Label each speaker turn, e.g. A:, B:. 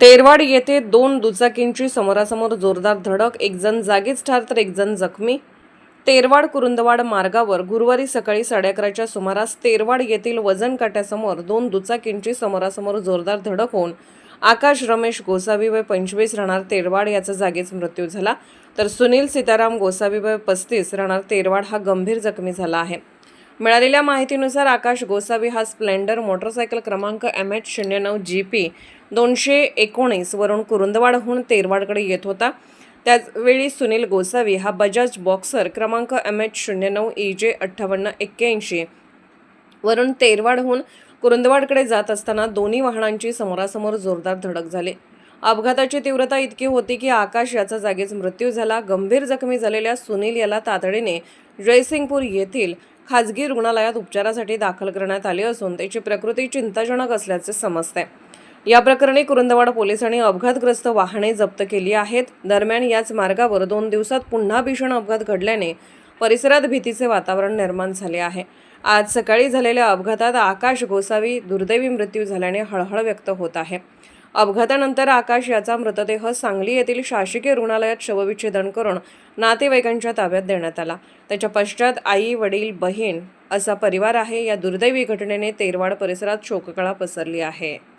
A: तेरवाड येथे दोन दुचाकींची समोरासमोर जोरदार धडक, एक जण जागीच ठार तर एक जण जखमी. तेरवाड कुरुंदवाड मार्गावर गुरुवारी सकाळी 11:30च्या सुमारास तेरवाड येथील वजन काट्यासमोर दोन दुचाकींची समोरासमोर जोरदार धडक होऊन आकाश रमेश गोसावी वय 25 राहणार तेरवाड याचा जागीच मृत्यू झाला, तर सुनील सीताराम गोसावी वय 35 राहणार तेरवाड हा गंभीर जखमी झाला आहे. मिळालेल्या माहितीनुसार आकाश गोसावी हा स्प्लेंडर मोटरसायकल क्रमांक MH09 GP 219 वरून कुरुंदवाडहून तेरवाडकडे येत होता. त्याचवेळी सुनील गोसावी हा बजाज बॉक्सर क्रमांक MH09 EJ 5881 वरून तेरवाडहून कुरुंदवाडकडे जात असताना दोन्ही वाहनांची समोरासमोर जोरदार धडक झाली. अपघाताची तीव्रता इतकी होती की आकाश याचा जागीच मृत्यू झाला. गंभीर जखमी झालेल्या सुनील याला तातडीने जयसिंगपूर येथील खाजगी रुग्णालयात उपचारासाठी दाखल करण्यात आले असून त्याची प्रकृती चिंताजनक असल्याचे समजते. या प्रकरणी कुरुंदवाड पोलिसांनी अपघातग्रस्त वाहने जप्त केली आहेत. दरम्यान याच मार्गावर 2 दिवसात पुन्हा भीषण अपघात घडल्याने परिसरात भीतीचे वातावरण निर्माण झाले आहे. आज सकाळी झालेल्या अपघातात आकाश गोसावी दुर्दैवी मृत्यू झाल्याने हळहळ व्यक्त होत आहे. अपघातानंतर आकाश याचा मृतदेह सांगली येथील शासकीय रुग्णालयात शवविच्छेदन करून नातेवाईकांच्या ताब्यात देण्यात आला. त्याच्या पश्चात आई, वडील, बहीण असा परिवार आहे. या दुर्दैवी घटनेने तेरवाड परिसरात शोककळा पसरली आहे.